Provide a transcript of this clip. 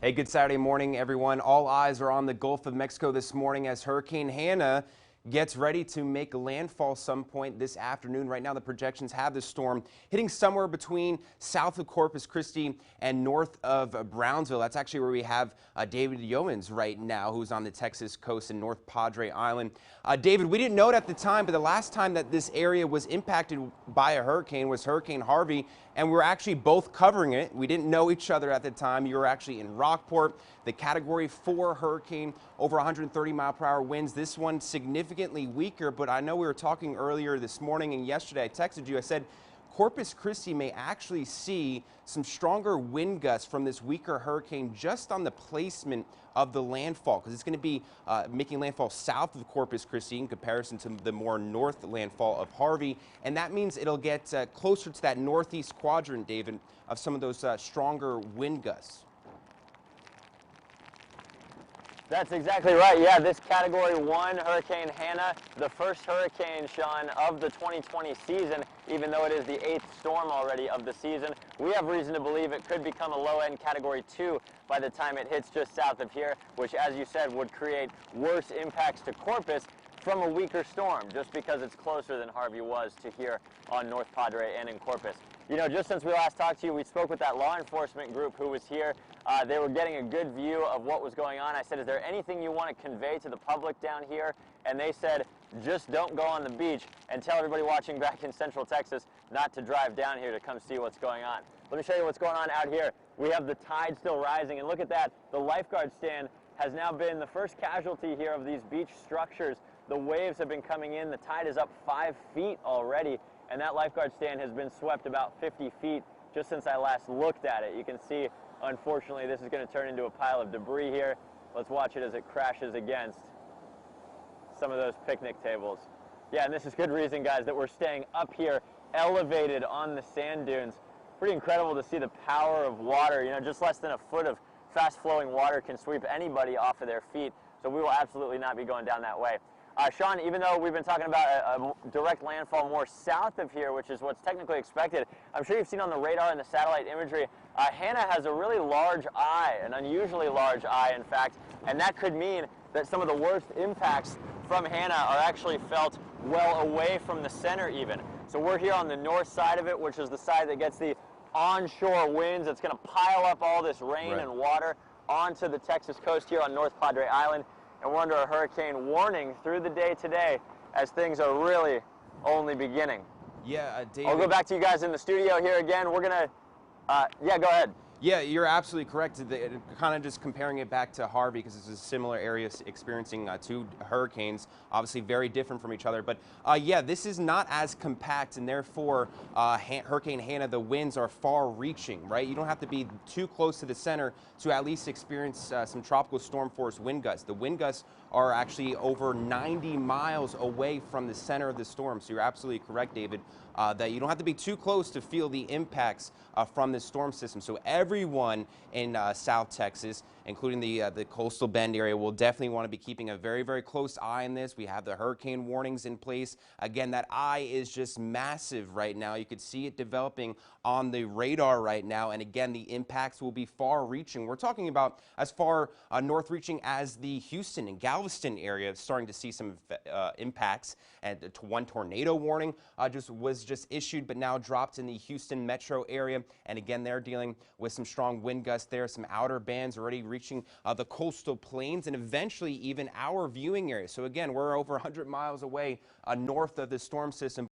Hey, good Saturday morning, everyone. All eyes are on the Gulf of Mexico this morning as Hurricane Hannah gets ready to make landfall some point this afternoon. Right now, the projections have the storm hitting somewhere between south of Corpus Christi and north of Brownsville. That's actually where we have David Yeomans right now, who's on the Texas coast in North Padre Island. David, we didn't know it at the time, but the last time that this area was impacted by a hurricane was Hurricane Harvey, and we were actually both covering it. We didn't know each other at the time. You were actually in Rockport, the Category 4 hurricane, over 130-mile-per-hour winds. This one significantly weaker, but I know we were talking earlier this morning and yesterday I texted you. I said Corpus Christi may actually see some stronger wind gusts from this weaker hurricane just on the placement of the landfall, because it's going to be making landfall south of Corpus Christi in comparison to the more north landfall of Harvey, and that means it'll get closer to that northeast quadrant, David, of some of those stronger wind gusts. That's exactly right. Yeah, this Category 1 Hurricane Hannah, the first hurricane, Sean, of the 2020 season, even though it is the 8th storm already of the season. We have reason to believe it could become a low-end Category 2 by the time it hits just south of here, which, as you said, would create worse impacts to Corpus from a weaker storm, just because it's closer than Harvey was to here on North Padre and in Corpus. You know, just since we last talked to you, we spoke with that law enforcement group who was here. They were getting a good view of what was going on. I said, is there anything you want to convey to the public down here? And they said, just don't go on the beach, and tell everybody watching back in Central Texas not to drive down here to come see what's going on. Let me show you what's going on out here. We have the tide still rising, and look at that. The lifeguard stand has now been the first casualty here of these beach structures. The waves have been coming in. The tide is up 5 feet already, and that lifeguard stand has been swept about 50 feet just since I last looked at it. You can see, unfortunately, this is going to turn into a pile of debris here. Let's watch it as it crashes against some of those picnic tables. Yeah, and this is good reason, guys, that we're staying up here, elevated on the sand dunes. Pretty incredible to see the power of water. You know, just less than a foot of fast-flowing water can sweep anybody off of their feet, so we will absolutely not be going down that way. Sean, even though we've been talking about a direct landfall more south of here, which is what's technically expected, I'm sure you've seen on the radar and the satellite imagery, Hannah has a really large eye, an unusually large eye, in fact, and that could mean that some of the worst impacts from Hannah are actually felt well away from the center even. So we're here on the north side of it, which is the side that gets the onshore winds. It's going to pile up all this rain and water onto the Texas coast here on North Padre Island. And we're under a hurricane warning through the day today as things are really only beginning. Yeah, David. I'll go back to you guys in the studio here again. We're going to, yeah, go ahead. Yeah, you're absolutely correct. Kind of just comparing it back to Harvey, because it's a similar area experiencing two hurricanes, obviously very different from each other. But yeah, this is not as compact, and therefore Hurricane Hannah, the winds are far-reaching, right? You don't have to be too close to the center to at least experience some tropical storm force wind gusts. The wind gusts are actually over 90 miles away from the center of the storm. So you're absolutely correct, David, that you don't have to be too close to feel the impacts from this storm system. So everyone in South Texas, including the coastal bend area, will definitely want to be keeping a very, very close eye on this. We have the hurricane warnings in place. Again, that eye is just massive right now. You could see it developing on the radar right now. And again, the impacts will be far-reaching. We're talking about as far north-reaching as the Houston and Galveston area, starting to see some impacts. And one tornado warning was just issued, but now dropped in the Houston metro area. And again, they're dealing with some strong wind gusts there, some outer bands already reaching the coastal plains and eventually even our viewing area. So again, we're over 100 miles away north of the storm system.